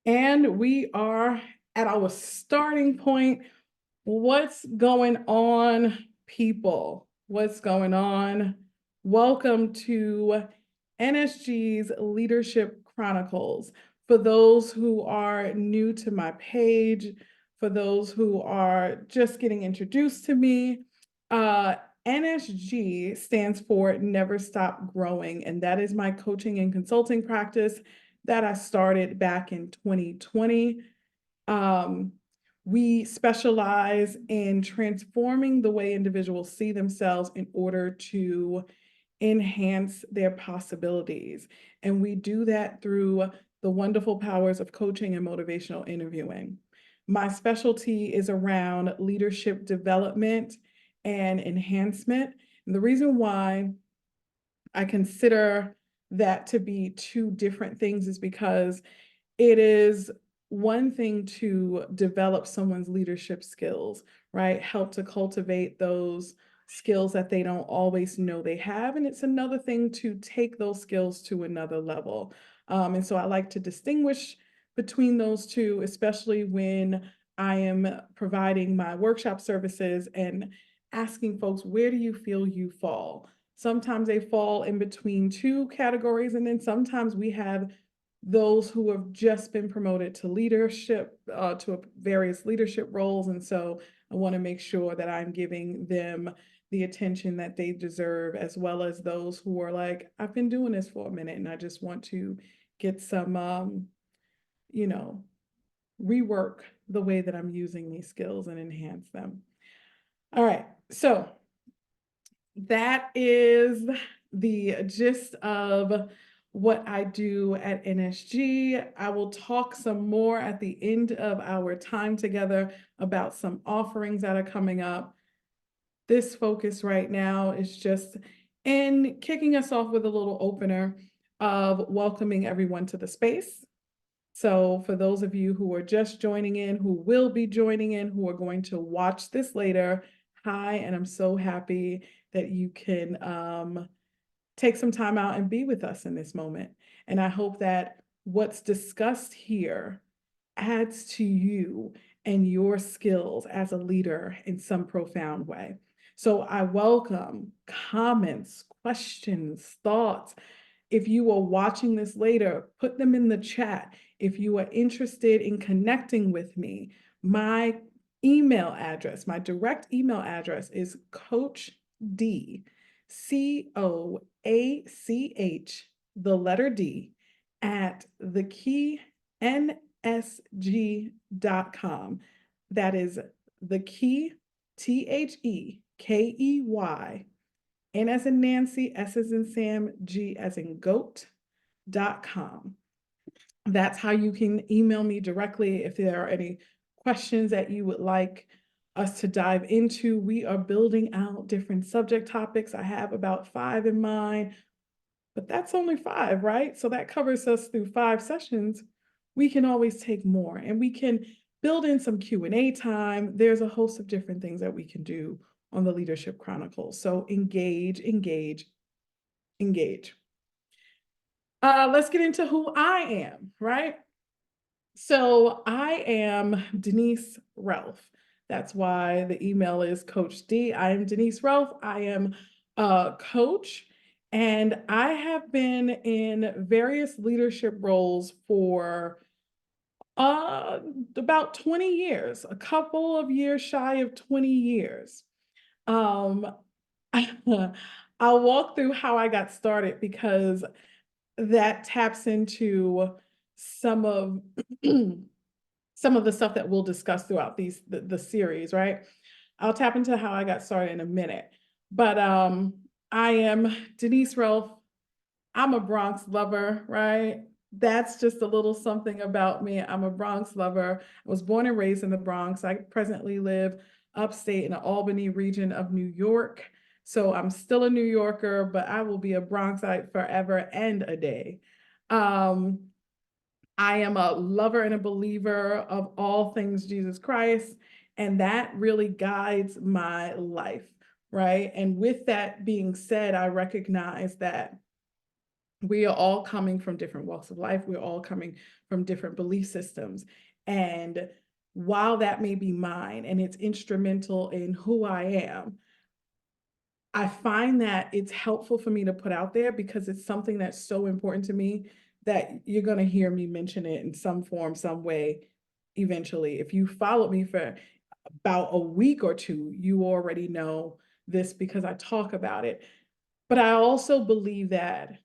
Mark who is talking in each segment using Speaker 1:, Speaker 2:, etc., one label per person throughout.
Speaker 1: And we are at our starting point. What's going on, people? What's going on? Welcome to NSG's Leadership Chronicles. For those who are new to my page, for those who are just getting introduced to me, NSG stands for Never Stop Growing, and that is my coaching and consulting practice that I started back in 2020. Um, we specialize in transforming the way individuals see themselves in order to enhance their possibilities. And we do that through the wonderful powers of coaching and motivational interviewing. My specialty is around leadership development and enhancement. And the reason why I consider that to be two different things is because it is one thing to develop someone's leadership skills, right? Help to cultivate those skills that they don't always know they have. And it's another thing to take those skills to another level. And so I like to distinguish between those two, especially when I am providing my workshop services and asking folks, where do you feel you fall? Sometimes they fall in between two categories, and then sometimes we have those who have just been promoted to leadership, to various leadership roles. And so I want to make sure that I'm giving them the attention that they deserve, as well as those who are like, I've been doing this for a minute and I just want to get some, you know, rework the way that I'm using these skills and enhance them. All right. So that is the gist of what I do at NSG. I will talk some more at the end of our time together about some offerings that are coming up. This focus right now is just in kicking us off with a little opener of welcoming everyone to the space. So for those of you who are just joining in, who will be joining in, who are going to watch this later, hi, and I'm so happy that you can take some time out and be with us in this moment. And I hope that what's discussed here adds to you and your skills as a leader in some profound way. So I welcome comments, questions, thoughts. If you are watching this later, put them in the chat. If you are interested in connecting with me, my email address, my direct email address is Coach D, COACH, the letter D, at thekeynsg.com. That is the key, THEKEY, N as in Nancy, S as in Sam, G as in goat.com. That's how you can email me directly if there are any questions that you would like us to dive into. We are building out different subject topics. I have about 5 in mind, but that's only 5, right? So that covers us through 5 sessions. We can always take more, and we can build in some Q&A time. There's a host of different things that we can do on the Leadership Chronicles. So engage, engage, engage. Let's get into who I am, right? So I am Denise Relf. That's why the email is Coach D. I am Denise Relf. I am a coach, and I have been in various leadership roles for uh, about 20 years, a couple of years shy of 20 years. Um, I'll walk through how I got started because that taps into some of some of the stuff that we'll discuss throughout the series, right? I'll tap into how I got started in a minute. But I am Denise Relf. I'm a Bronx lover, right? That's just a little something about me. I'm a Bronx lover. I was born and raised in the Bronx. I presently live upstate in the Albany region of New York. So I'm still a New Yorker, but I will be a Bronxite forever and a day. Um, I am a lover and a believer of all things Jesus Christ, and that really guides my life, right? And with that being said, I recognize that We are all coming from different walks of life. We're all coming from different belief systems. And while that may be mine and it's instrumental in who I am, I find that it's helpful for me to put out there because it's something that's so important to me that you're going to hear me mention it in some form, some way eventually. If you followed me for about a week or two, you already know this because I talk about it. But I also believe that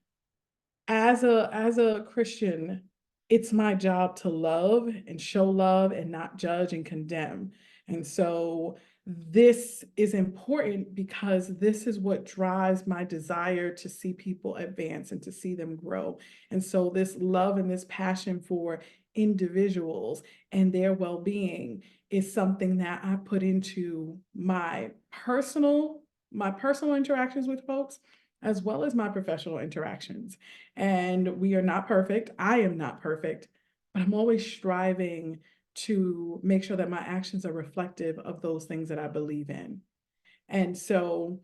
Speaker 1: as a Christian, it's my job to love and show love and not judge and condemn. And so this is important because this is what drives my desire to see people advance and to see them grow. And so this love and this passion for individuals and their well-being is something that I put into my personal interactions with folks as well as my professional interactions. And we are not perfect. I am not perfect, but I'm always striving to make sure that my actions are reflective of those things that I believe in. And so,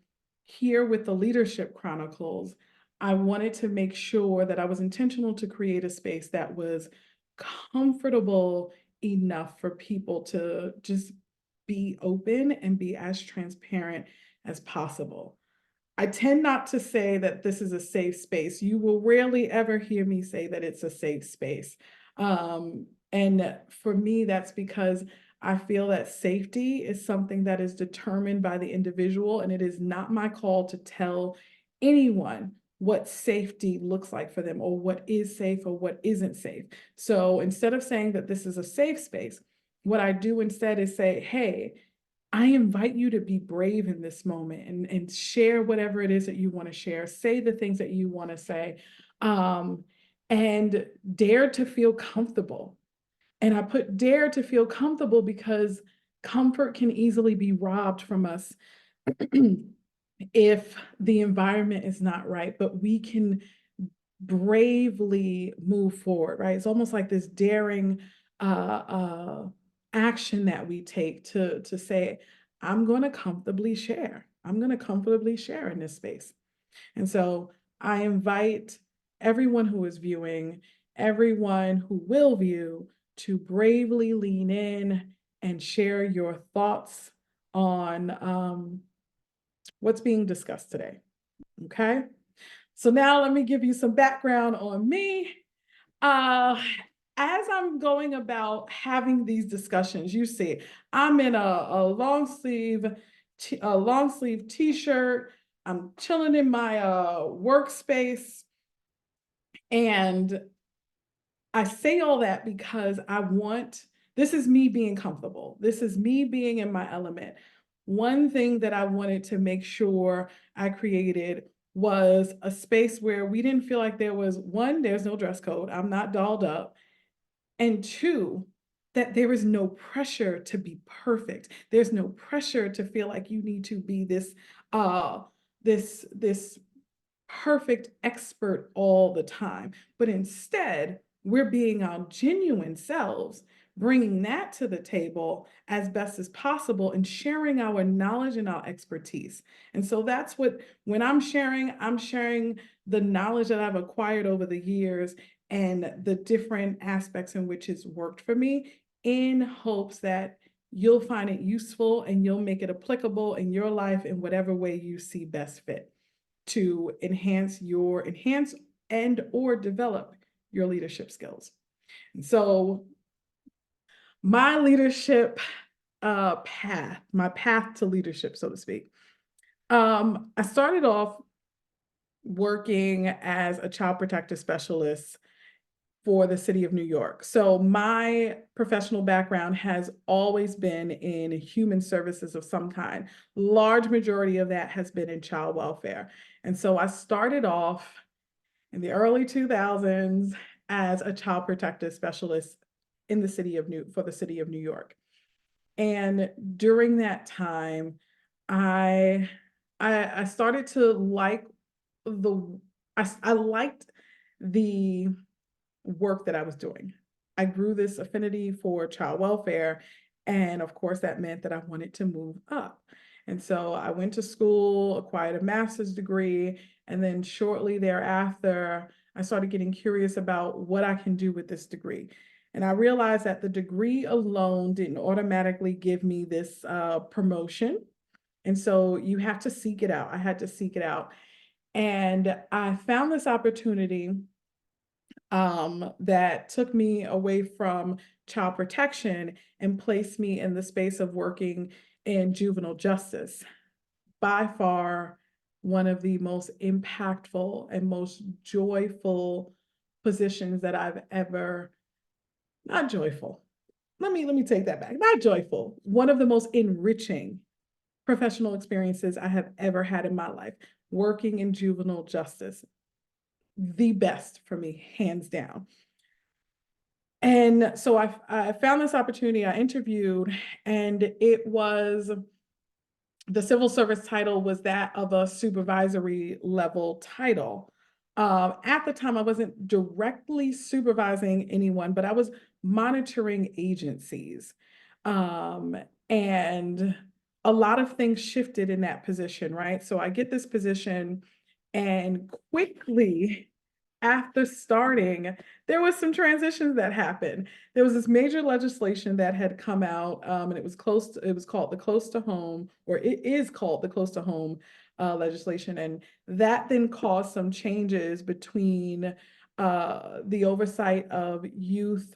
Speaker 1: here with the Leadership Chronicles, I wanted to make sure that I was intentional to create a space that was comfortable enough for people to just be open and be as transparent as possible. I tend not to say that this is a safe space. You will rarely ever hear me say that it's a safe space. And for me, that's because I feel that safety is something that is determined by the individual, and it is not my call to tell anyone what safety looks like for them or what is safe or what isn't safe. So instead of saying that this is a safe space, what I do instead is say, hey, I invite you to be brave in this moment and share whatever it is that you want to share. Say the things that you want to say, um, and dare to feel comfortable. And I put dare to feel comfortable because comfort can easily be robbed from us if the environment is not right, but we can bravely move forward, right? It's almost like this daring uh, action that we take to say, I'm going to comfortably share. I'm going to comfortably share in this space. And so I invite everyone who is viewing, everyone who will view, to bravely lean in and share your thoughts on what's being discussed today. Okay. So now let me give you some background on me. Uh, as I'm going about having these discussions, you see, I'm in a long sleeve t-shirt. I'm chilling in my workspace, and I say all that because this is me being comfortable. This is me being in my element. One thing that I wanted to make sure I created was a space where we didn't feel like there's no dress code. I'm not dolled up. And two, that there is no pressure to be perfect. There's no pressure to feel like you need to be uh, this perfect expert all the time, but instead, we're being our genuine selves, bringing that to the table as best as possible and sharing our knowledge and our expertise. And so that's when I'm sharing the knowledge that I've acquired over the years and the different aspects in which it's worked for me in hopes that you'll find it useful and you'll make it applicable in your life in whatever way you see best fit to enhance and or develop your leadership skills. And so my leadership my path to leadership, so to speak. I started off working as a child protective specialist for the city of New York. So my professional background has always been in human services of some kind. Large majority of that has been in child welfare. And so I started off in the early 2000s as a child protective specialist in the city of for the city of New York. And during that time, I I started to like the I liked the work that I was doing. I grew this affinity for child welfare. And of course, that meant that I wanted to move up. And so I went to school, acquired a master's degree, and then shortly thereafter, I started getting curious about what I can do with this degree. And I realized that the degree alone didn't automatically give me this promotion. And so you have to seek it out. I had to seek it out. And I found this opportunity that took me away from child protection and placed me in the space of working in juvenile justice. By far, one of the most impactful and most joyful positions that I've ever, not joyful. Let me take that back. Not joyful. One of the most enriching professional experiences I have ever had in my life, working in juvenile justice. The best for me, hands down. And so I found this opportunity, I interviewed, and it was the civil service title was that of a supervisory level title. At the time, I wasn't directly supervising anyone, but I was monitoring agencies. Um, and a lot of things shifted in that position, right? So I get this position, and quickly after starting, there was some transitions that happened. There was this major legislation that had come out, and it was it was called the Close to Home, or it is called the Close to Home legislation. And that then caused some changes between the oversight of youth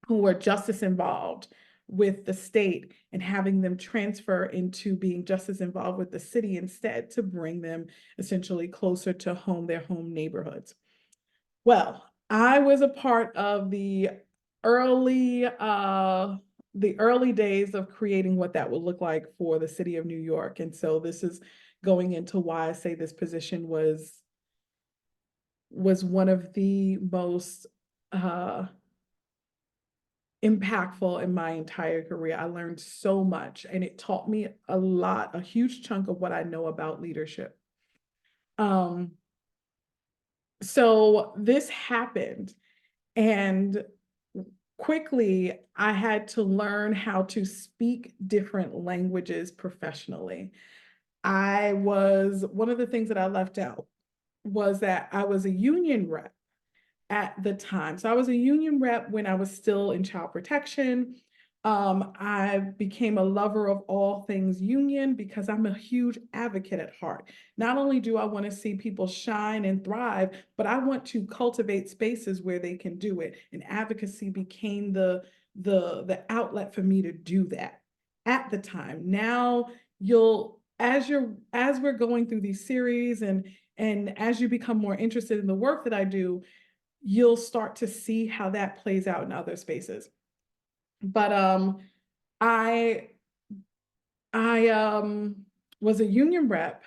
Speaker 1: who were justice involved with the state and having them transfer into being justice involved with the city instead, to bring them essentially closer to home, their home neighborhoods. Well, I was a part of early the early days of creating what that would look like for the city of New York. And so this is going into why I say this position was one of the most impactful in my entire career. I learned so much, and it taught me a lot, a huge chunk of what I know about leadership. Um, so this happened, and quickly I had to learn how to speak different languages professionally. I was One of the things that I left out was that I was a union rep at the time. So I was a union rep when I was still in child protection. I became a lover of all things union because I'm a huge advocate at heart. Not only do I want to see people shine and thrive, but I want to cultivate spaces where they can do it. And advocacy became the outlet for me to do that at the time. Now as we're going through these series, and as you become more interested in the work that I do, you'll start to see how that plays out in other spaces. But I I was a union rep,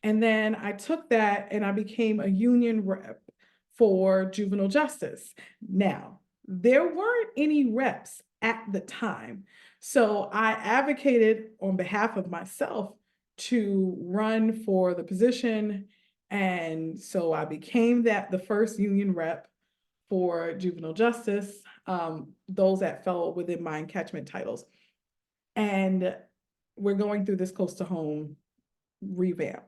Speaker 1: and then I took that and I became a union rep for juvenile justice. Now, there weren't any reps at the time. So I advocated on behalf of myself to run for the position. And so I became the first union rep for juvenile justice, those that fell within my catchment titles. And we're going through this close to home revamp.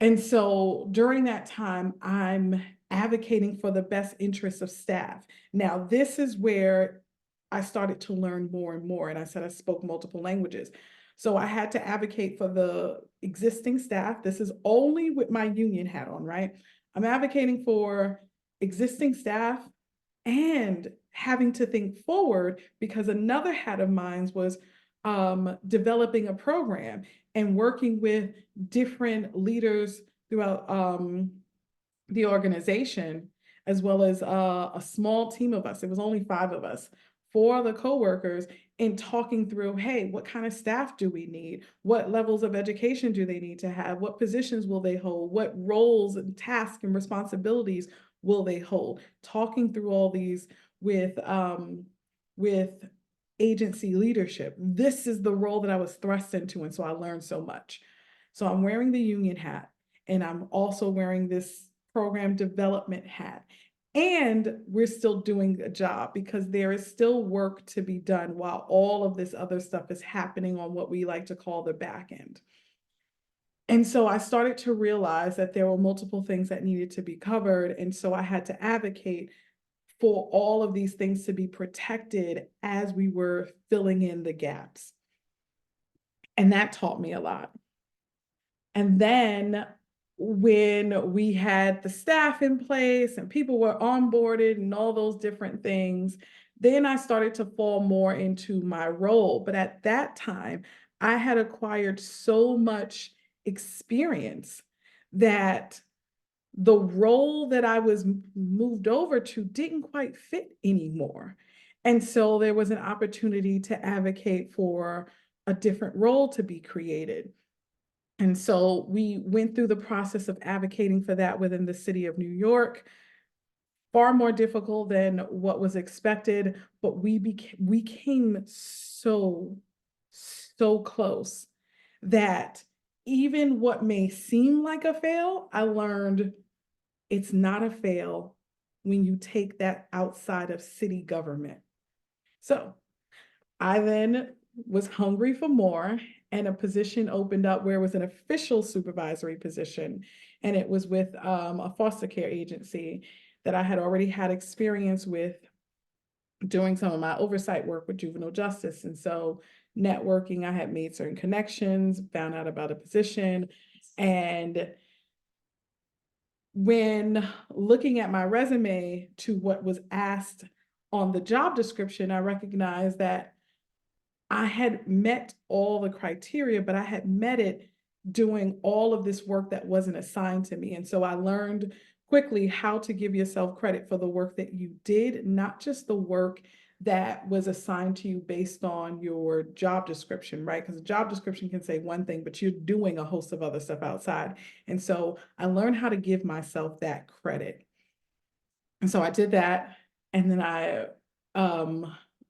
Speaker 1: And so during that time, I'm advocating for the best interests of staff. Now, this is where I started to learn more and more. And I said I spoke multiple languages. So I had to advocate for the existing staff. This is only with my union hat on, right? I'm advocating for existing staff and having to think forward, because another hat of mine was developing a program and working with different leaders throughout the organization, as well as a small team of us. It was only 5 of us, 4 other coworkers, and talking through, hey, what kind of staff do we need? What levels of education do they need to have? What positions will they hold? What roles and tasks and responsibilities will they hold? Talking through all these with agency leadership. This is the role that I was thrust into, and so I learned so much. So I'm wearing the union hat, and I'm also wearing this program development hat. And we're still doing a job because there is still work to be done while all of this other stuff is happening on what we like to call the back end. And so I started to realize that there were multiple things that needed to be covered. And so I had to advocate for all of these things to be protected as we were filling in the gaps. And that taught me a lot. And then when we had the staff in place and people were onboarded and all those different things, then I started to fall more into my role. But at that time, I had acquired so much experience that the role that I was moved over to didn't quite fit anymore. And so there was an opportunity to advocate for a different role to be created. And so we went through the process of advocating for that within the city of New York. Far more difficult than what was expected, but we came so close that even what may seem like a fail, I learned it's not a fail when you take that outside of city government. So I then was hungry for more, and a position opened up where it was an official supervisory position, and it was with a foster care agency that I had already had experience with doing some of my oversight work with juvenile justice. And so networking, I had made certain connections, found out about a position, and when looking at my resume to what was asked on the job description, I recognized that I had met all the criteria, but I had met it doing all of this work that wasn't assigned to me. And so I learned quickly how to give yourself credit for the work that you did, not just the work that was assigned to you based on your job description, right? Because a job description can say one thing, but you're doing a host of other stuff outside. And so I learned how to give myself that credit. And so I did that. And then I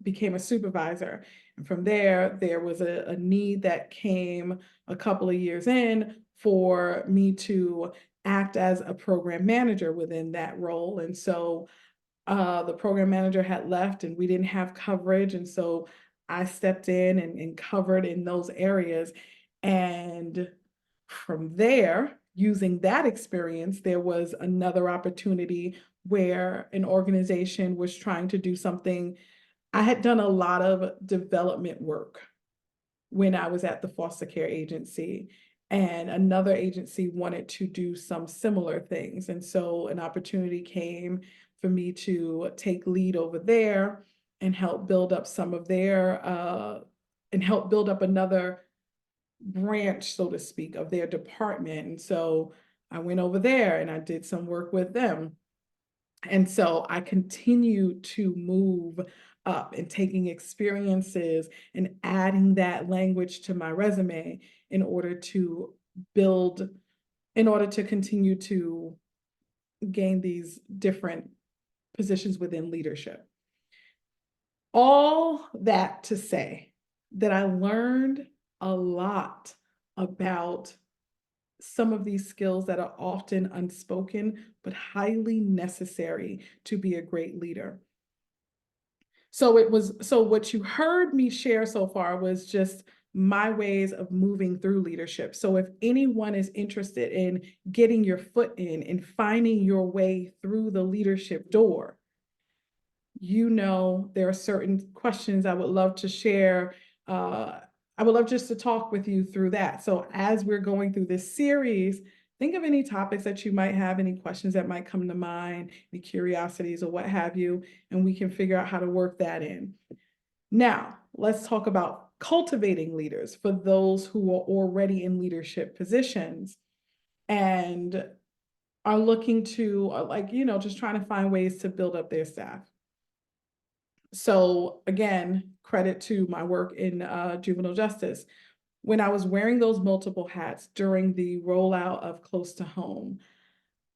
Speaker 1: became a supervisor. And from there was a need that came a couple of years in for me to act as a program manager within that role. And so the program manager had left and we didn't have coverage. And so I stepped in and covered in those areas. And from there, using that experience, there was another opportunity where an organization was trying to do something. I had done a lot of development work when I was at the foster care agency, and another agency wanted to do some similar things. And so an opportunity came for me to take lead over there and help build up some of their, and help build up another branch, so to speak, of their department. And so I went over there and I did some work with them. And so I continue to move up and taking experiences and adding that language to my resume in order to build, in order to continue to gain these different positions within leadership. All that to say that I learned a lot about some of these skills that are often unspoken, but highly necessary to be a great leader. So what you heard me share so far was just my ways of moving through leadership. So if anyone is interested in getting your foot in and finding your way through the leadership door, there are certain questions I would love to share. I would love just to talk with you through that. So as we're going through this series, think of any topics that you might have, any questions that might come to mind, any curiosities or what have you, and we can figure out how to work that in. Now, let's talk about cultivating leaders for those who are already in leadership positions and are looking to, just trying to find ways to build up their staff. So again, credit to my work in juvenile justice. When I was wearing those multiple hats during the rollout of Close to Home,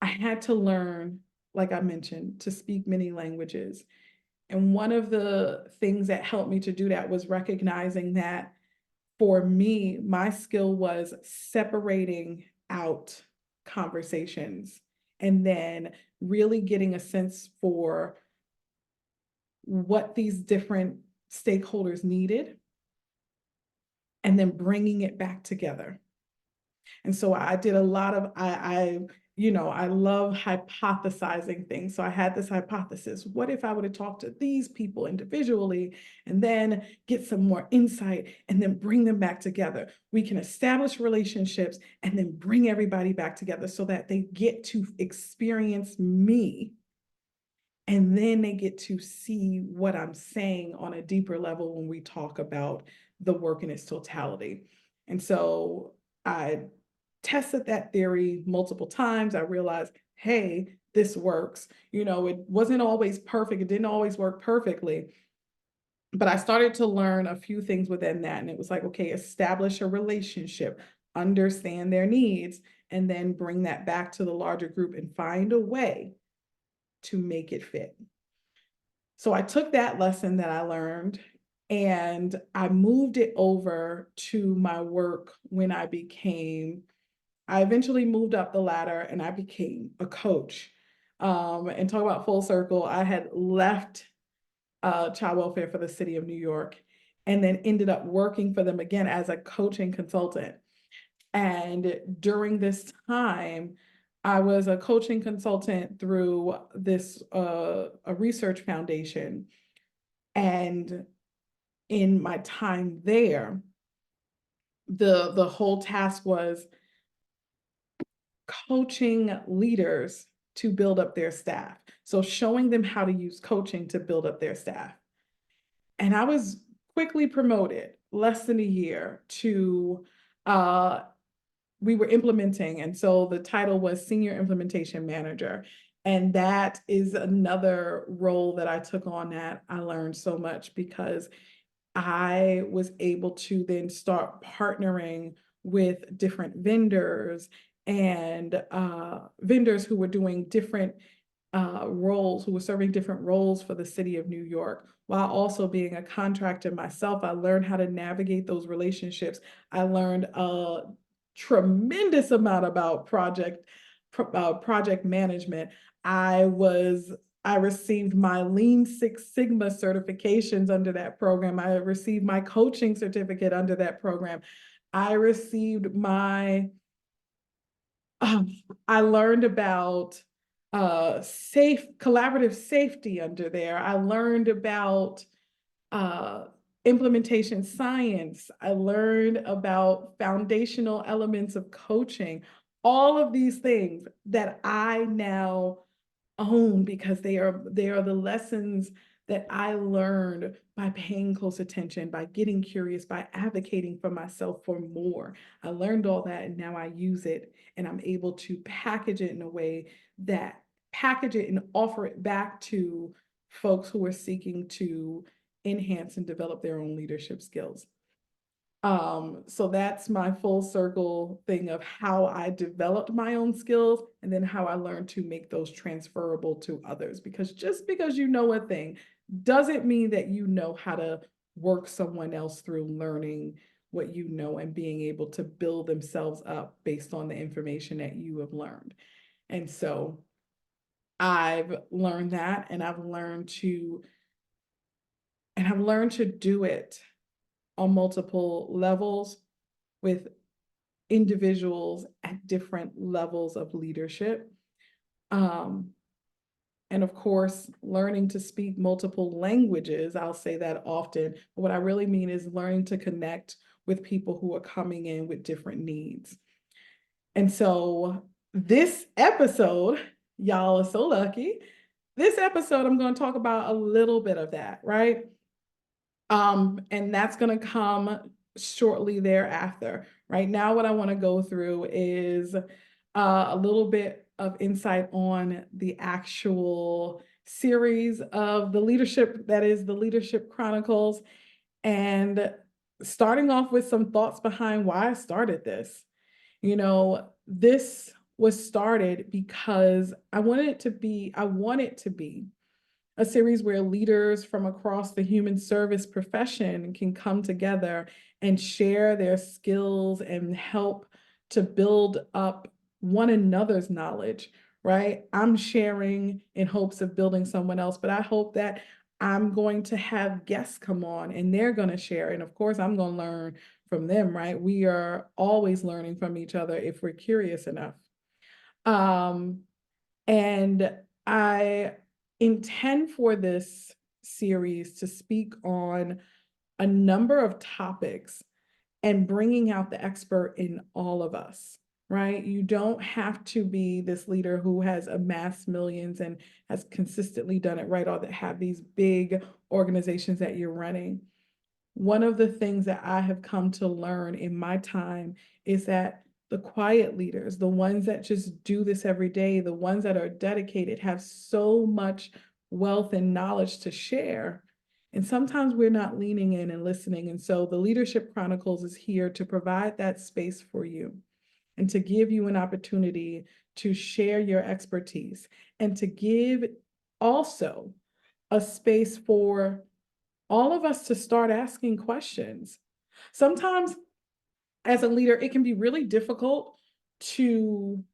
Speaker 1: I had to learn, like I mentioned, to speak many languages. And one of the things that helped me to do that was recognizing that for me, my skill was separating out conversations and then really getting a sense for what these different stakeholders needed and then bringing it back together. And so I did a lot of I love hypothesizing things. So I had this hypothesis. What if I would have talked to these people individually and then get some more insight and then bring them back together? We can establish relationships and then bring everybody back together so that they get to experience me and then they get to see what I'm saying on a deeper level when we talk about the work in its totality. And so I tested that theory multiple times. I realized, hey, this works. It wasn't always perfect. It didn't always work perfectly. But I started to learn a few things within that. And it was like, okay, establish a relationship, understand their needs, and then bring that back to the larger group and find a way to make it fit. So I took that lesson that I learned and I moved it over to my work when I eventually moved up the ladder and I became a coach. And talk about full circle, I had left child welfare for the city of New York and then ended up working for them again as a coaching consultant. And during this time, I was a coaching consultant through this a research foundation. And in my time there, the whole task was coaching leaders to build up their staff. So showing them how to use coaching to build up their staff. And I was quickly promoted less than a year to uh we were implementing, and so the title was Senior Implementation Manager. And that is another role that I took on that I learned so much because I was able to then start partnering with different vendors and vendors who were doing different roles, who were serving different roles for the city of New York. While also being a contractor myself, I learned how to navigate those relationships. I learned a tremendous amount about project management. I was I received my Lean Six Sigma certifications under that program. I received my coaching certificate under that program. I received my um, I learned about collaborative safety under there. I learned about uh, implementation science. I learned about foundational elements of coaching. All of these things that I now own because they are the lessons that I learned by paying close attention, by getting curious, by advocating for myself for more. I learned all that and now I use it and I'm able to package it in a way that package it and offer it back to folks who are seeking to enhance and develop their own leadership skills. So that's my full circle thing of how I developed my own skills and then how I learned to make those transferable to others. Because just because you know a thing doesn't mean that you know how to work someone else through learning what you know and being able to build themselves up based on the information that you have learned. And so I've learned that and I've learned to do it on multiple levels with individuals at different levels of leadership. Um, and of course, learning to speak multiple languages, I'll say that often. But what I really mean is learning to connect with people who are coming in with different needs. And so this episode, y'all are so lucky. This episode, I'm going to talk about a little bit of that, right? And that's going to come shortly thereafter. Right now, what I want to go through is a little bit of insight on the actual series of the leadership that is the Leadership Chronicles, and starting off with some thoughts behind why I started this. This was started because I want it to be a series where leaders from across the human service profession can come together and share their skills and help to build up one another's knowledge, right? I'm sharing in hopes of building someone else, but I hope that I'm going to have guests come on and they're going to share. And of course, I'm going to learn from them, right? We are always learning from each other if we're curious enough. Um, and I intend for this series to speak on a number of topics and bringing out the expert in all of us, right? You don't have to be this leader who has amassed millions and has consistently done it right, or that have these big organizations that you're running. One of the things that I have come to learn in my time is that the quiet leaders, the ones that just do this every day, the ones that are dedicated, have so much wealth and knowledge to share. And sometimes we're not leaning in and listening. And so the Leadership Chronicles is here to provide that space for you and to give you an opportunity to share your expertise and to give also a space for all of us to start asking questions. Sometimes, as a leader, it can be really difficult to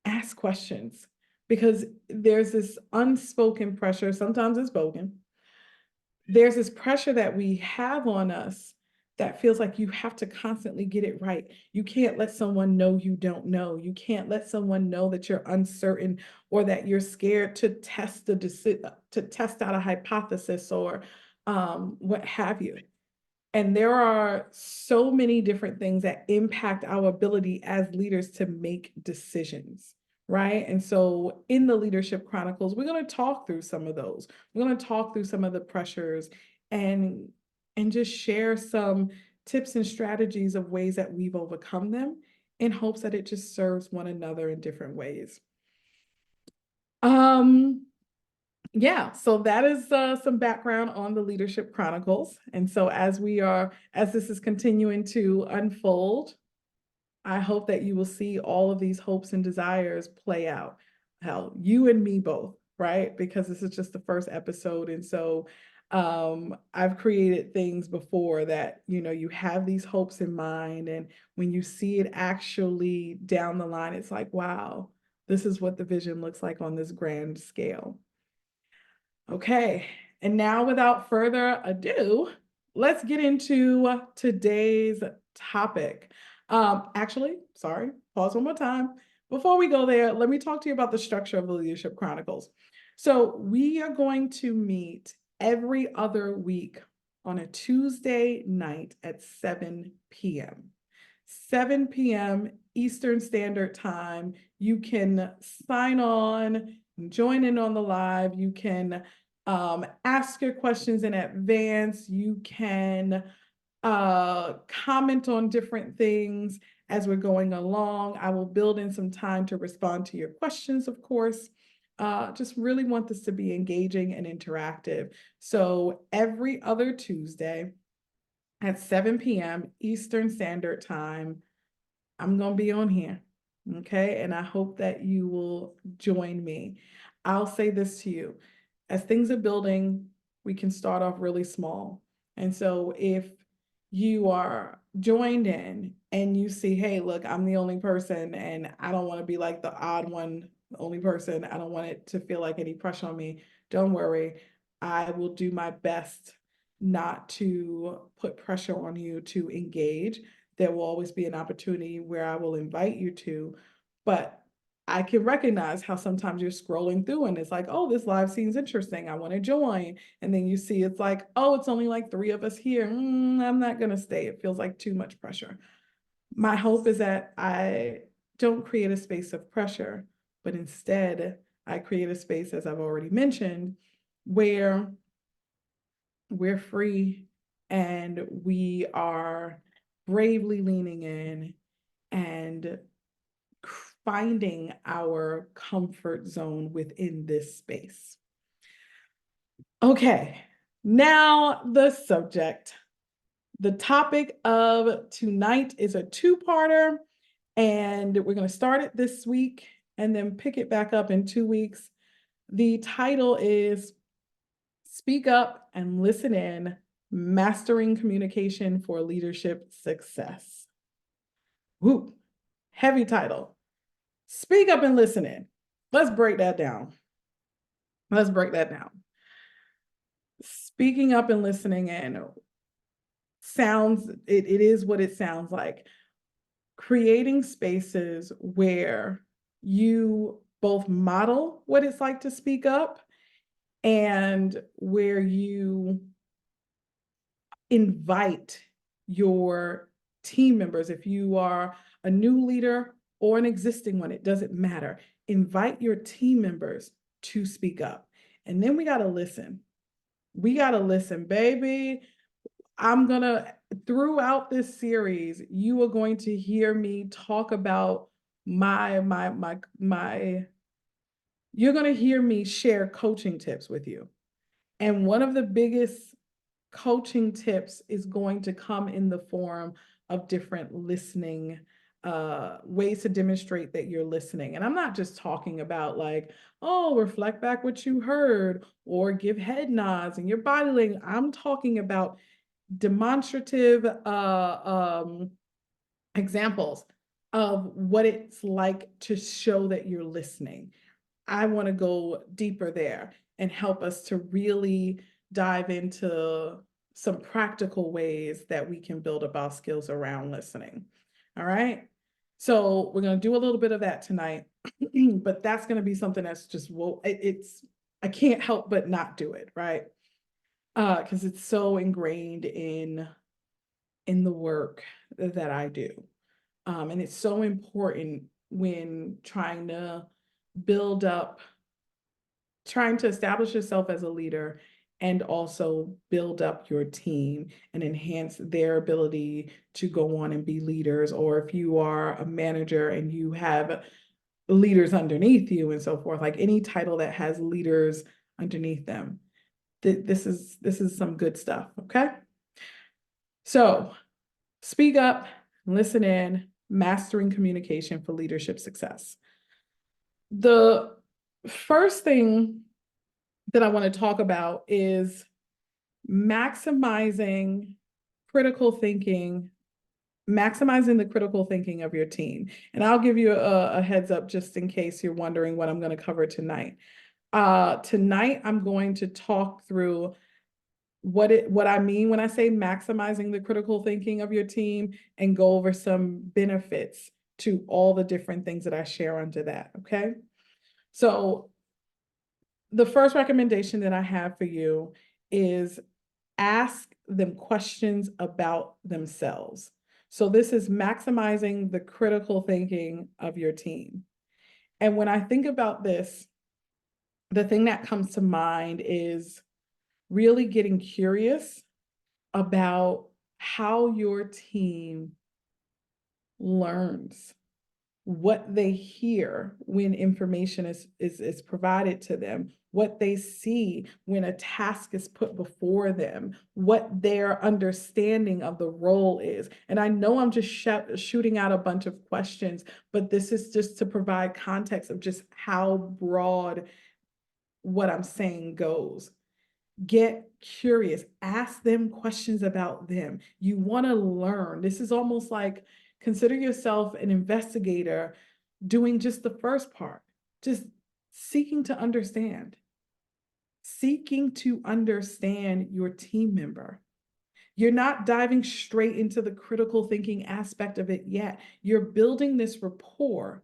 Speaker 1: ask questions because there's this unspoken pressure, sometimes it's spoken. There's this pressure that we have on us that feels like you have to constantly get it right. You can't let someone know you don't know. You can't let someone know that you're uncertain or that you're scared to test to test out a hypothesis or what have you. And there are so many different things that impact our ability as leaders to make decisions, right? And so in the Leadership Chronicles, we're going to talk through some of those. We're going to talk through some of the pressures and just share some tips and strategies of ways that we've overcome them in hopes that it just serves one another in different ways. Yeah, so that is some background on the Leadership Chronicles. And so as this is continuing to unfold, I hope that you will see all of these hopes and desires play out. Hell, you and me both, right? Because this is just the first episode. And so I've created things before that, you have these hopes in mind. And when you see it actually down the line, it's like, wow, this is what the vision looks like on this grand scale. Okay, and now without further ado, let's get into today's topic. Actually, sorry, pause one more time. Before we go there, let me talk to you about the structure of the Leadership Chronicles. So we are going to meet every other week on a Tuesday night at 7 p.m. 7 p.m. Eastern Standard Time. You can sign on, join in on the live. You can ask your questions in advance. You can comment on different things as we're going along. I will build in some time to respond to your questions, of course. Just really want this to be engaging and interactive. So every other Tuesday at 7 p.m. Eastern Standard Time, I'm going to be on here. Okay. And I hope that you will join me. I'll say this to you. As things are building, we can start off really small. And so if you are joined in and you see, hey, look, I'm the only person and I don't want to be like the odd one, the only person. I don't want it to feel like any pressure on me. Don't worry. I will do my best not to put pressure on you to engage. There will always be an opportunity where I will invite you to, but I can recognize how sometimes you're scrolling through and it's like, oh, this live seems interesting. I want to join. And then you see it's like, oh, it's only like 3 of us here. I'm not going to stay. It feels like too much pressure. My hope is that I don't create a space of pressure, but instead I create a space, as I've already mentioned, where we're free and we are bravely leaning in and finding our comfort zone within this space. Okay, now the subject. The topic of tonight is a two-parter, and we're going to start it this week and then pick it back up in 2 weeks. The title is Speak Up and Listen In, Mastering Communication for Leadership Success. Woo, heavy title. Speak up and listen in. Let's break that down. Speaking up and listening in. it is what it sounds like. Creating spaces where you both model what it's like to speak up and where you invite your team members. If you are a new leader or an existing one, it doesn't matter. Invite your team members to speak up. And then we got to listen. We got to listen, baby. Throughout this series, you are going to hear me talk about you're going to hear me share coaching tips with you. And one of the biggest coaching tips is going to come in the form of different listening ways to demonstrate that you're listening. And I'm not just talking about like, oh, reflect back what you heard or give head nods and your body language. I'm talking about demonstrative examples of what it's like to show that you're listening. I want to go deeper there and help us to really dive into some practical ways that we can build up our skills around listening. All right. So we're going to do a little bit of that tonight, but that's going to be something that's just, well, I can't help but not do it. Right. Because it's so ingrained in the work that I do. And it's so important when trying to establish yourself as a leader and also build up your team and enhance their ability to go on and be leaders. Or if you are a manager and you have leaders underneath you and so forth, like any title that has leaders underneath them, this is some good stuff. Okay. So speak up, listen in, mastering communication for leadership success. The first thing that I want to talk about is maximizing the critical thinking of your team. And I'll give you a heads up just in case you're wondering what I'm going to cover tonight. Tonight, I'm going to talk through what I mean when I say maximizing the critical thinking of your team and go over some benefits to all the different things that I share under that. Okay. So the first recommendation that I have for you is ask them questions about themselves. So this is maximizing the critical thinking of your team. And when I think about this, the thing that comes to mind is really getting curious about how your team learns, what they hear when information is provided to them, what they see when a task is put before them, what their understanding of the role is. And I know I'm just shooting out a bunch of questions, but this is just to provide context of just how broad what I'm saying goes. Get curious, ask them questions about them. You want to learn. This is almost like consider yourself an investigator doing just the first part, just seeking to understand your team member. You're not diving straight into the critical thinking aspect of it yet. You're building this rapport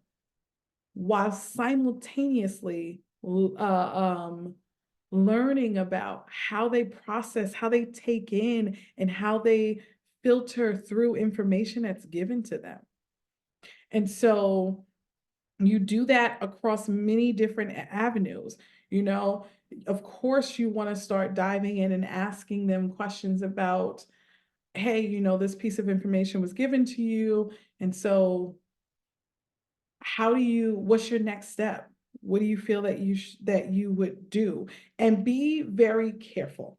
Speaker 1: while simultaneously learning about how they process, how they take in, and how they filter through information that's given to them. And so you do that across many different avenues. Of course, you want to start diving in and asking them questions about, hey, this piece of information was given to you. And so what's your next step? What do you feel that you would do? And be very careful.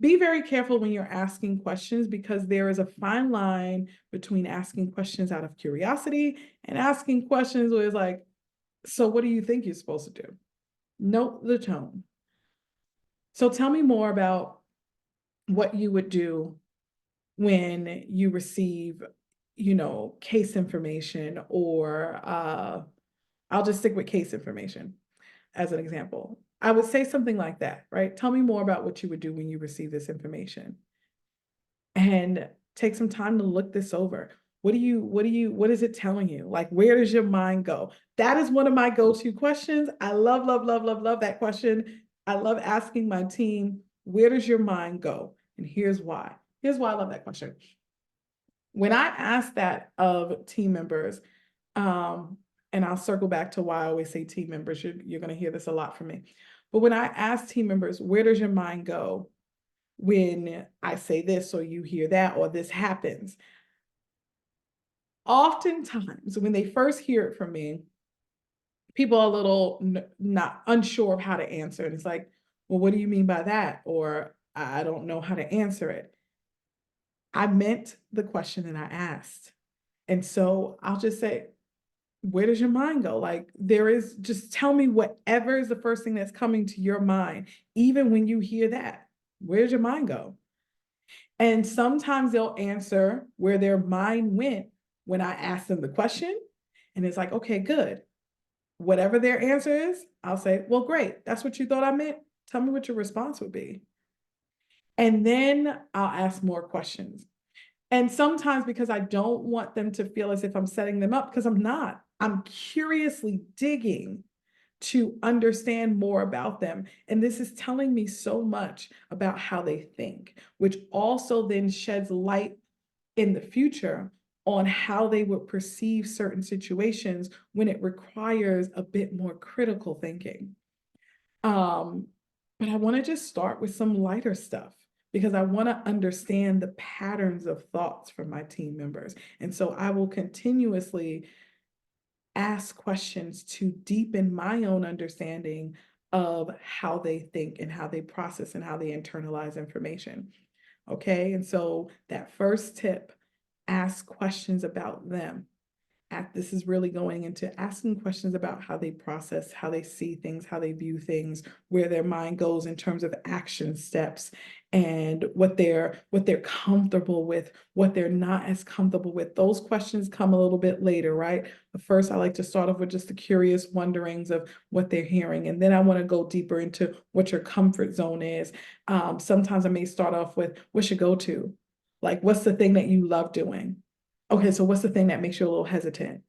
Speaker 1: Be very careful when you're asking questions, because there is a fine line between asking questions out of curiosity and asking questions where it's like, so what do you think you're supposed to do? Note the tone. So tell me more about what you would do when you receive, case information, or I'll just stick with case information. as an example. I would say something like that, right? Tell me more about what you would do when you receive this information. And take some time to look this over. What is it telling you? Like, where does your mind go? That is one of my go-to questions. I love, love, love, love, love that question. I love asking my team, where does your mind go? And here's why. Here's why I love that question. When I ask that of team members, and I'll circle back to why I always say team members, you're going to hear this a lot from me. But when I ask team members, where does your mind go when I say this or you hear that or this happens? Oftentimes, when they first hear it from me, people are a little not unsure of how to answer. And it's like, well, what do you mean by that? Or I don't know how to answer it. I meant the question that I asked. And so I'll just say, where does your mind go? Like, just tell me whatever is the first thing that's coming to your mind, even when you hear that. Where's your mind go? And sometimes they'll answer where their mind went when I ask them the question. And it's like, okay, good. Whatever their answer is, I'll say, well, great. That's what you thought I meant. Tell me what your response would be. And then I'll ask more questions. And sometimes because I don't want them to feel as if I'm setting them up, because I'm not. I'm curiously digging to understand more about them. And this is telling me so much about how they think, which also then sheds light in the future on how they would perceive certain situations when it requires a bit more critical thinking. But I want to just start with some lighter stuff because I want to understand the patterns of thoughts from my team members. And so I will continuously ask questions to deepen my own understanding of how they think and how they process and how they internalize information. Okay. And so that first tip, ask questions about them. This is really going into asking questions about how they process, how they see things, how they view things, where their mind goes in terms of action steps, and what they're comfortable with, what they're not as comfortable with. Those questions come a little bit later, right? But first, I like to start off with just the curious wonderings of what they're hearing, and then I want to go deeper into what your comfort zone is. Sometimes I may start off with what's your go-to, like what's the thing that you love doing. Okay, so what's the thing that makes you a little hesitant?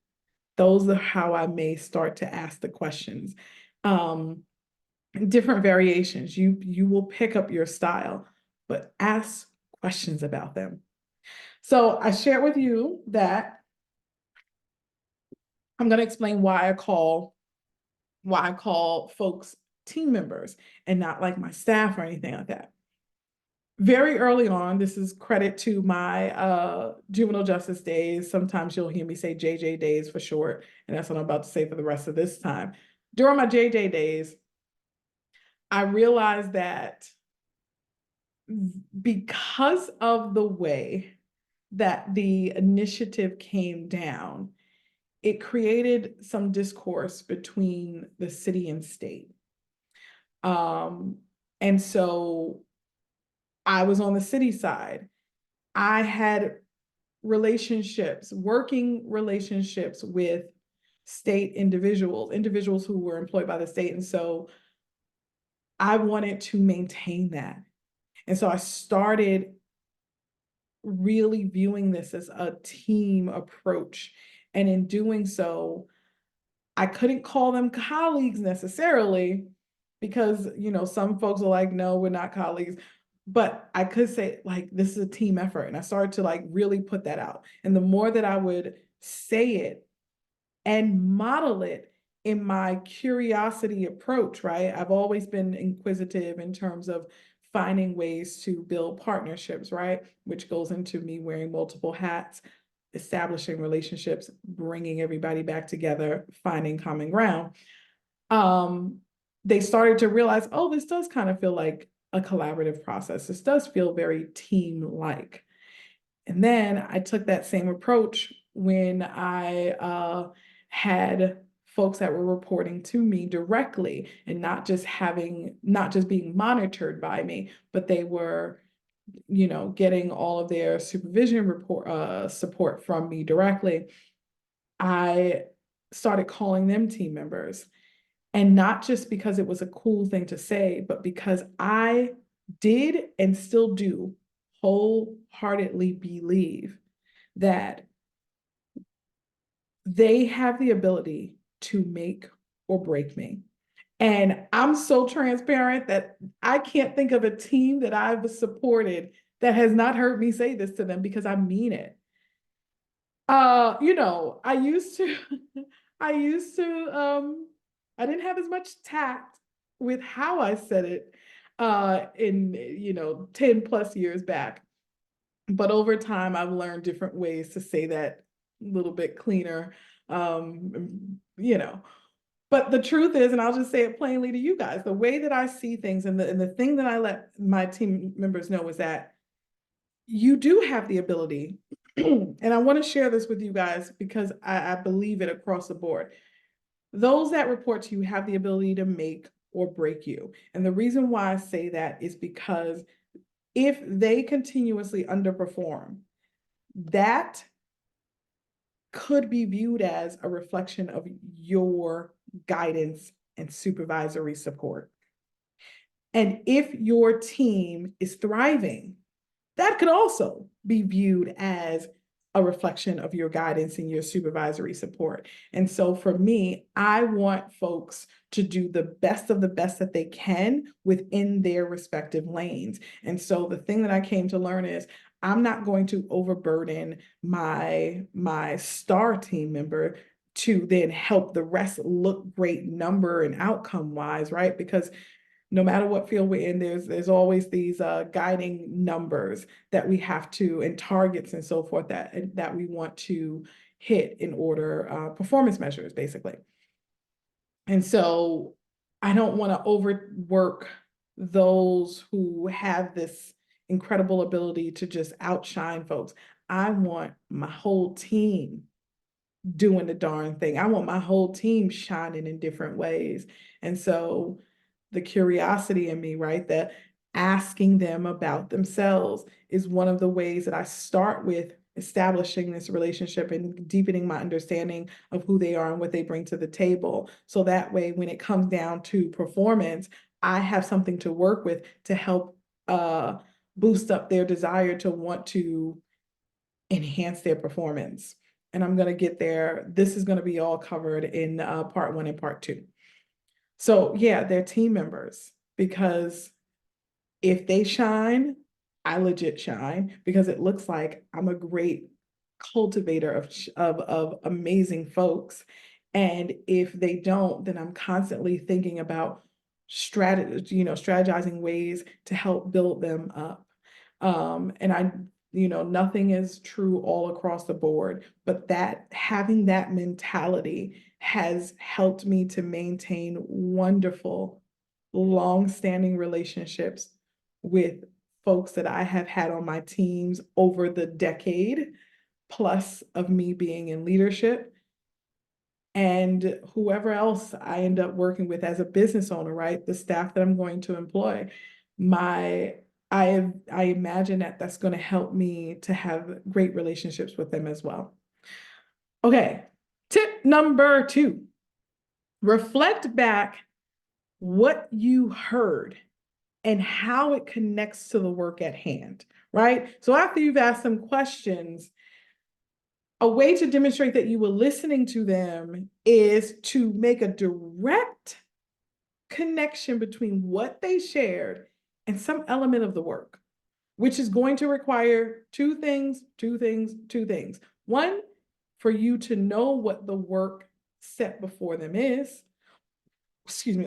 Speaker 1: Those are how I may start to ask the questions. Different variations. You will pick up your style, but ask questions about them. So I shared with you that I'm going to explain why I call folks team members and not like my staff or anything like that. Very early on, this is credit to my juvenile justice days. Sometimes you'll hear me say JJ days for short, and that's what I'm about to say for the rest of this time. During my JJ days, I realized that because of the way that the initiative came down, it created some discourse between the city and state. And so I was on the city side. I had working relationships with state individuals who were employed by the state. And so I wanted to maintain that. And so I started really viewing this as a team approach. And in doing so, I couldn't call them colleagues necessarily because, some folks are like, no, we're not colleagues. But I could say, like, this is a team effort. And I started to like really put that out. And the more that I would say it and model it in my curiosity approach, right? I've always been inquisitive in terms of finding ways to build partnerships, right? Which goes into me wearing multiple hats, establishing relationships, bringing everybody back together, finding common ground. They started to realize, oh, this does kind of feel like a collaborative process. This does feel very team-like. And then I took that same approach when I had folks that were reporting to me directly and not just being monitored by me, but they were, getting all of their supervision support from me directly. I started calling them team members. And not just because it was a cool thing to say, but because I did and still do wholeheartedly believe that they have the ability to make or break me. And I'm so transparent that I can't think of a team that I've supported that has not heard me say this to them, because I mean it. I used to I used to I didn't have as much tact with how I said it in 10 plus years back. But over time I've learned different ways to say that a little bit cleaner. Um, you know, but the truth is, and I'll just say it plainly to you guys, the way that I see things, and the thing that I let my team members know is that you do have the ability, and I want to share this with you guys because I believe it across the board. Those that report to you have the ability to make or break you. And the reason why I say that is because if they continuously underperform, that could be viewed as a reflection of your guidance and supervisory support. And if your team is thriving, that could also be viewed as a reflection of your guidance and your supervisory support. And so for me, I want folks to do the best of the best that they can within their respective lanes. And so the thing that I came to learn is I'm not going to overburden my star team member to then help the rest look great number and outcome wise, right? Because no matter what field we're in, there's always these guiding numbers that we have to, and targets and so forth, that we want to hit in order, performance measures basically. And so I don't want to overwork those who have this incredible ability to just outshine folks. I want my whole team doing the darn thing. I want my whole team shining in different ways. And so the curiosity in me, right? That asking them about themselves is one of the ways that I start with establishing this relationship and deepening my understanding of who they are and what they bring to the table. So that way, when it comes down to performance, I have something to work with to help boost up their desire to want to enhance their performance. And I'm going to get there. This is going to be all covered in part 1 and part 2. So yeah, they're team members, because if they shine, I legit shine, because it looks like I'm a great cultivator of amazing folks. And if they don't, then I'm constantly thinking about strategizing ways to help build them up. Nothing is true all across the board, but that having that mentality has helped me to maintain wonderful, long-standing relationships with folks that I have had on my teams over the decade plus of me being in leadership, and whoever else I end up working with as a business owner, right? The staff that I'm going to employ. I imagine that that's going to help me to have great relationships with them as well. Okay, tip number 2, reflect back what you heard and how it connects to the work at hand, right? So after you've asked some questions, a way to demonstrate that you were listening to them is to make a direct connection between what they shared and some element of the work, which is going to require two things. One, for you to know what the work set before them is,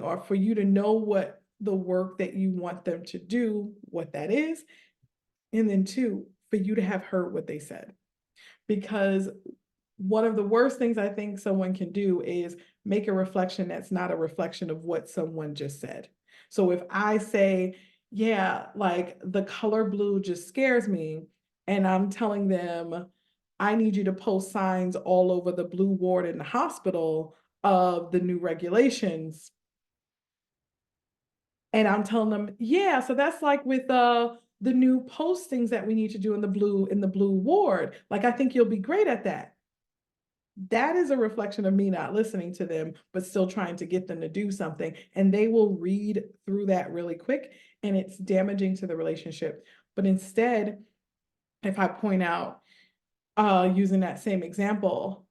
Speaker 1: or for you to know what the work that you want them to do, what that is. And then 2, for you to have heard what they said. Because one of the worst things I think someone can do is make a reflection that's not a reflection of what someone just said. So if I say, yeah, like the color blue just scares me, and I'm telling them, I need you to post signs all over the blue ward in the hospital of the new regulations. And I'm telling them, yeah, so that's like with the new postings that we need to do in the blue ward. Like, I think you'll be great at that. that is a reflection of me not listening to them, but still trying to get them to do something. And they will read through that really quick, and it's damaging to the relationship. But instead, if I point out, using that same example,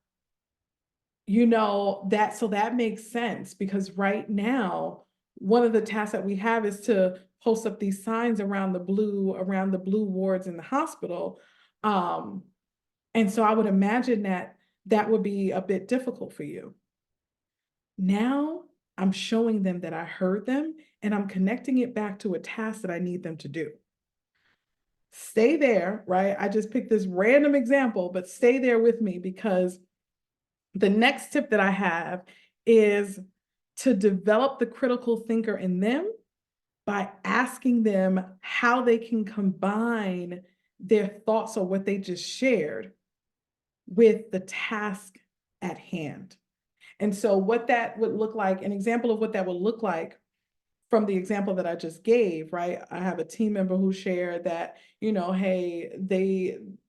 Speaker 1: so that makes sense because right now, one of the tasks that we have is to post up these signs around the blue wards in the hospital. Um, and so I would imagine that that would be a bit difficult for you. Now I'm showing them that I heard them and I'm connecting it back to a task that I need them to do. Stay there, right? I just picked this random example, but stay there with me because the next tip that I have is to develop the critical thinker in them by asking them how they can combine their thoughts or what they just shared with the task at hand. And so, what that would look like, an example of what that would look like from the example that I just gave, right? I have a team member who shared that, hey,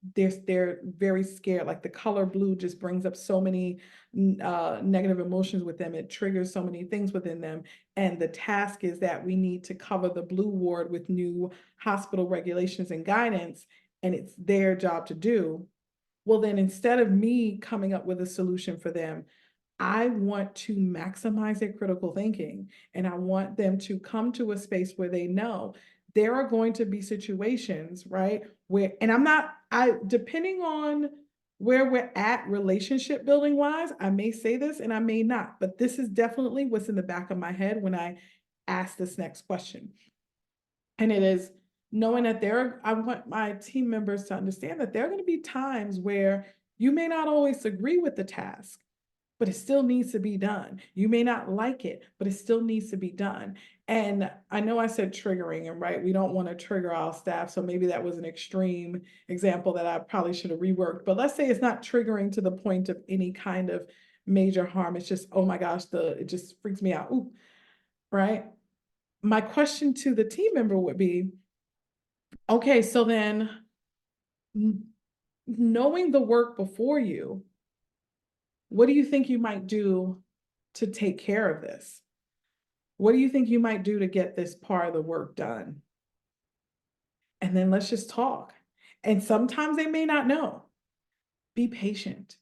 Speaker 1: they're very scared. Like the color blue just brings up so many negative emotions with them. It triggers so many things within them. And the task is that we need to cover the blue ward with new hospital regulations and guidance, and it's their job to do. Well, then instead of me coming up with a solution for them, I want to maximize their critical thinking and I want them to come to a space where they know there are going to be situations, right? And depending on where we're at relationship building wise, I may say this and I may not, but this is definitely what's in the back of my head when I ask this next question. And it is knowing that I want my team members to understand that there are going to be times where you may not always agree with the task, but it still needs to be done. You may not like it, but it still needs to be done. And I know I said triggering, and right, we don't want to trigger our staff. So maybe that was an extreme example that I probably should have reworked. But let's say it's not triggering to the point of any kind of major harm. It's just, oh my gosh, it just freaks me out. Ooh, right? My question to the team member would be, okay, so then knowing the work before you, what do you think you might do to take care of this? What do you think you might do to get this part of the work done? And then let's just talk. And sometimes they may not know. Be patient.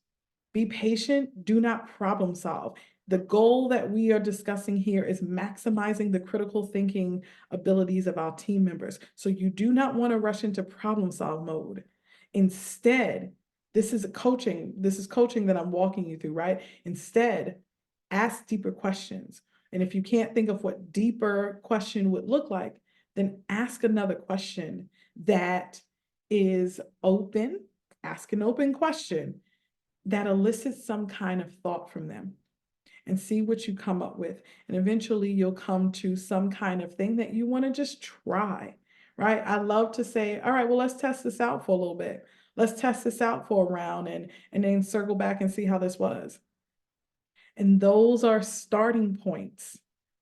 Speaker 1: Be patient. Do not problem solve. The goal that we are discussing here is maximizing the critical thinking abilities of our team members. So you do not want to rush into problem solve mode. Instead, this is coaching. This is coaching that I'm walking you through, right? Instead, ask deeper questions. And if you can't think of what deeper question would look like, then ask another question that is open. Ask an open question that elicits some kind of thought from them and see what you come up with. And eventually you'll come to some kind of thing that you want to just try, right? I love to say, all right, well, let's test this out for a little bit. Let's test this out for a round and then circle back and see how this was. And those are starting points.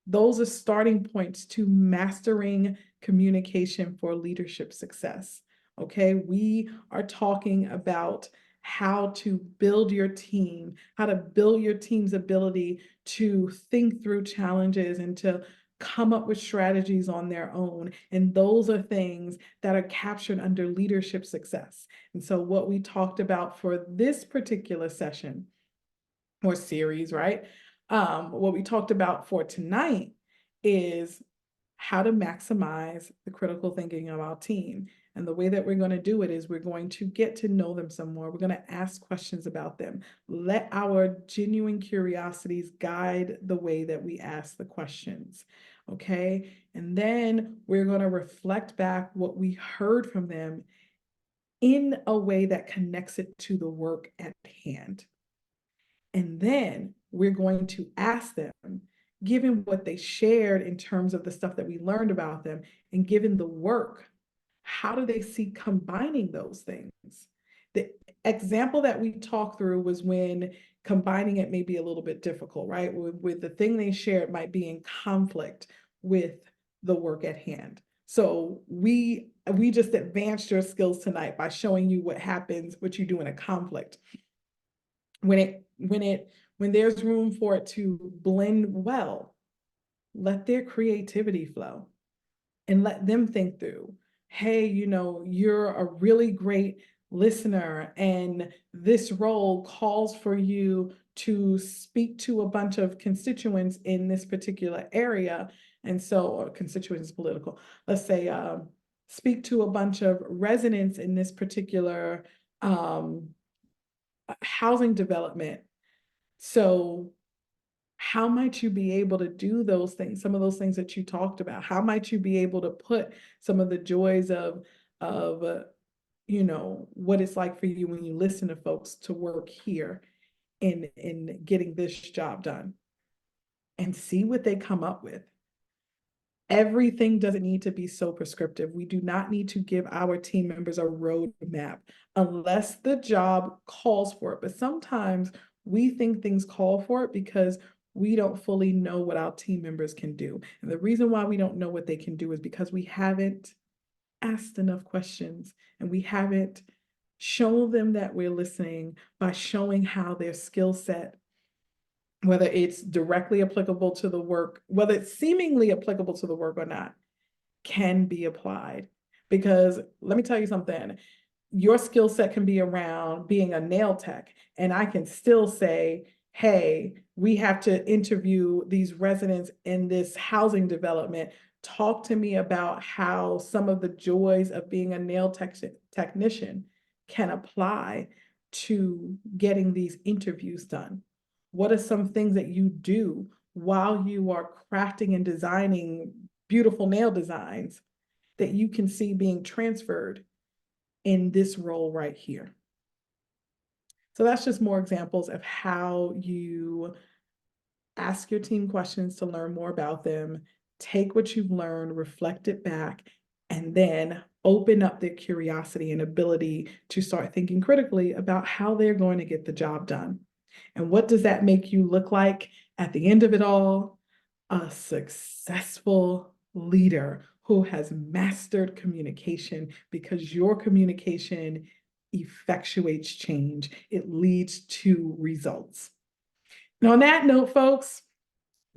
Speaker 1: Those are starting points to mastering communication for leadership success. Okay, we are talking about how to build your team, how to build your team's ability to think through challenges and to come up with strategies on their own. And those are things that are captured under leadership success. And so, what we talked about for this particular session or series, right? What we talked about for tonight is how to maximize the critical thinking of our team. And the way that we're going to do it is we're going to get to know them some more. We're going to ask questions about them. Let our genuine curiosities guide the way that we ask the questions. Okay. And then we're going to reflect back what we heard from them in a way that connects it to the work at hand. And then we're going to ask them, given what they shared in terms of the stuff that we learned about them, and given the work, how do they see combining those things? The example that we talked through was when combining it may be a little bit difficult, right? With the thing they shared might be in conflict with the work at hand. So we just advanced your skills tonight by showing you what happens, what you do in a conflict. When there's room for it to blend well, let their creativity flow and let them think through, hey, you're a really great listener, and this role calls for you to speak to a bunch of constituents in this particular area. And so, or constituents political, let's say, speak to a bunch of residents in this particular um, housing development. So how might you be able to do those things, some of those things that you talked about? How might you be able to put some of the joys of what it's like for you when you listen to folks to work here in getting this job done, and see what they come up with? Everything doesn't need to be so prescriptive. We do not need to give our team members a roadmap unless the job calls for it. But sometimes we think things call for it because we don't fully know what our team members can do. And the reason why we don't know what they can do is because we haven't asked enough questions, and we haven't shown them that we're listening by showing how their skill set, whether it's directly applicable to the work, whether it's seemingly applicable to the work or not, can be applied. Because let me tell you something, your skill set can be around being a nail tech, and I can still say, hey, we have to interview these residents in this housing development. Talk to me about how some of the joys of being a nail technician can apply to getting these interviews done. What are some things that you do while you are crafting and designing beautiful nail designs that you can see being transferred in this role right here? So that's just more examples of how you ask your team questions to learn more about them, take what you've learned, reflect it back, and then open up their curiosity and ability to start thinking critically about how they're going to get the job done. And what does that make you look like at the end of it all? A successful leader who has mastered communication, because your communication effectuates change. It leads to results. And on that note, folks,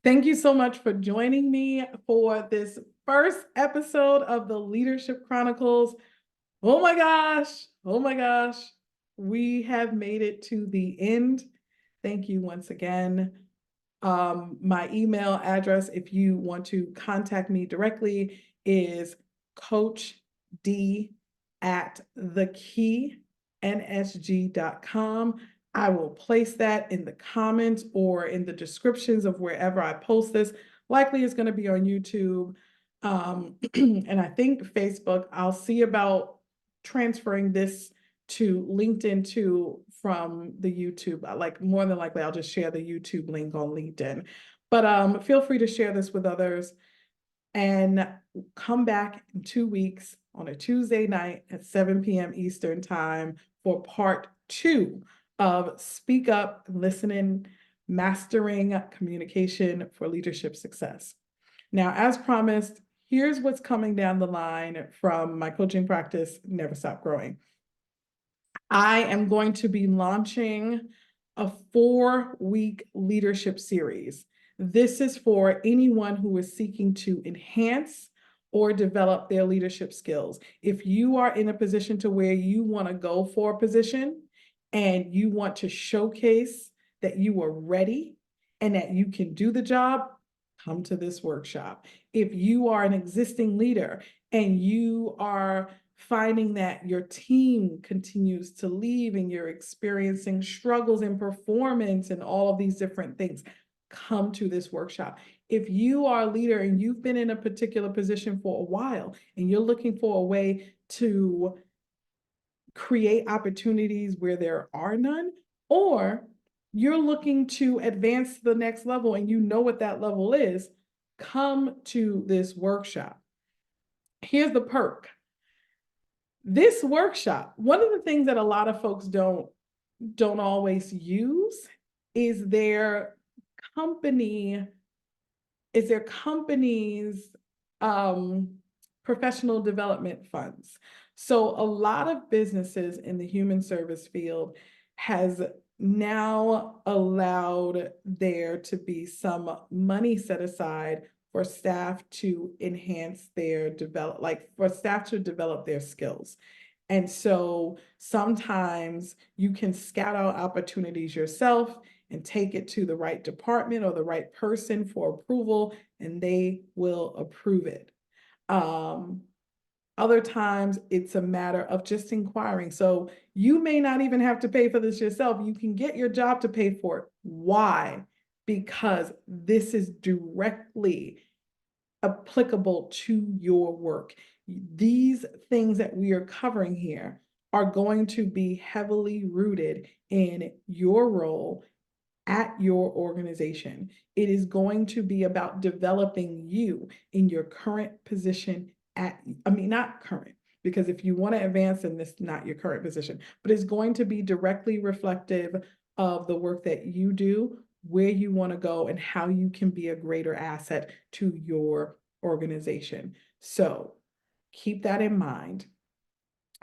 Speaker 1: thank you so much for joining me for this first episode of the Leadership Chronicles. Oh my gosh, oh my gosh, we have made it to the end. Thank you once again. My email address, if you want to contact me directly, is coachd@thekeynsg.com. I will place that in the comments or in the descriptions of wherever I post this. Likely it's going to be on YouTube, and I think Facebook. I'll see about transferring this to LinkedIn too from the YouTube. Like, more than likely, I'll just share the YouTube link on LinkedIn. But feel free to share this with others, and come back in 2 weeks on a Tuesday night at 7 p.m. Eastern time for part 2 of Speak Up, Listening, Mastering Communication for Leadership Success. Now, as promised, here's what's coming down the line from my coaching practice, Never Stop Growing. I am going to be launching a 4-week leadership series. This is for anyone who is seeking to enhance or develop their leadership skills. If you are in a position to where you want to go for a position and you want to showcase that you are ready and that you can do the job, come to this workshop. If you are an existing leader and you are finding that your team continues to leave and you're experiencing struggles in performance and all of these different things, come to this workshop. If you are a leader and you've been in a particular position for a while and you're looking for a way to create opportunities where there are none, or you're looking to advance to the next level and you know what that level is, come to this workshop. Here's the perk. This workshop, one of the things that a lot of folks don't always use is their company's professional development funds. So a lot of businesses in the human service field has now allowed there to be some money set aside for staff to enhance their for staff to develop their skills. And so sometimes you can scout out opportunities yourself and take it to the right department or the right person for approval, and they will approve it. Um, Other times it's a matter of just inquiring. So you may not even have to pay for this yourself. You can get your job to pay for it. Why? Because this is directly applicable to your work. These things that we are covering here are going to be heavily rooted in your role at your organization. It is going to be about developing you in your current position not current, because if you want to advance in this, not your current position, but it's going to be directly reflective of the work that you do, where you want to go, and how you can be a greater asset to your organization. So keep that in mind.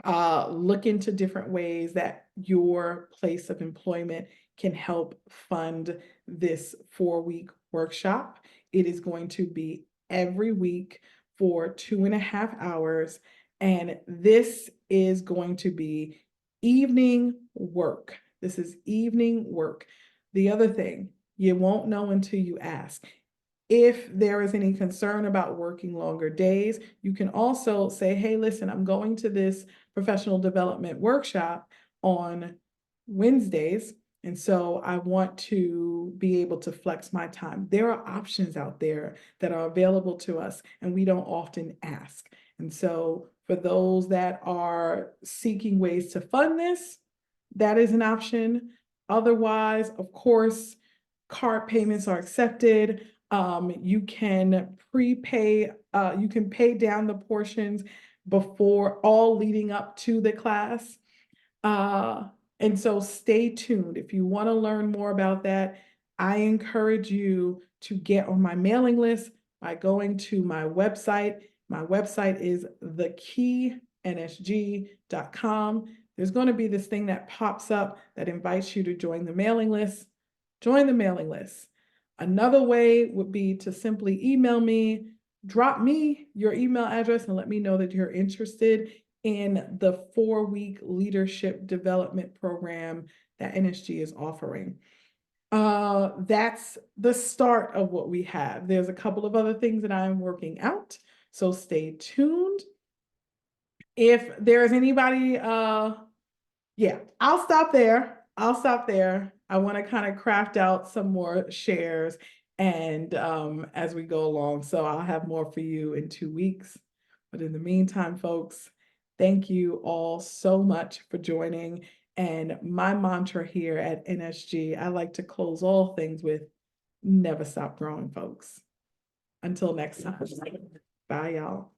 Speaker 1: Look into different ways that your place of employment can help fund this 4-week workshop. It is going to be every week for 2.5 hours, and this is going to be evening work. This is evening work. The other thing, you won't know until you ask. If there is any concern about working longer days, you can also say, hey, listen, I'm going to this professional development workshop on Wednesdays, and so I want to be able to flex my time. There are options out there that are available to us, and we don't often ask. And so for those that are seeking ways to fund this, that is an option. Otherwise, of course, card payments are accepted. You can prepay, you can pay down the portions before, all leading up to the class. And so stay tuned. If you want to learn more about that, I encourage you to get on my mailing list by going to my website. My website is thekeynsg.com. There's going to be this thing that pops up that invites you to join the mailing list. Join the mailing list. Another way would be to simply email me, drop me your email address, and let me know that you're interested in the 4-week leadership development program that NSG is offering. That's the start of what we have. There's a couple of other things that I'm working out, so stay tuned. If there's anybody, yeah, I'll stop there. I want to kind of craft out some more shares and as we go along. So I'll have more for you in 2 weeks. But in the meantime, folks, thank you all so much for joining. And my mantra here at NSG, I like to close all things with never stop growing, folks. Until next time. Bye, y'all.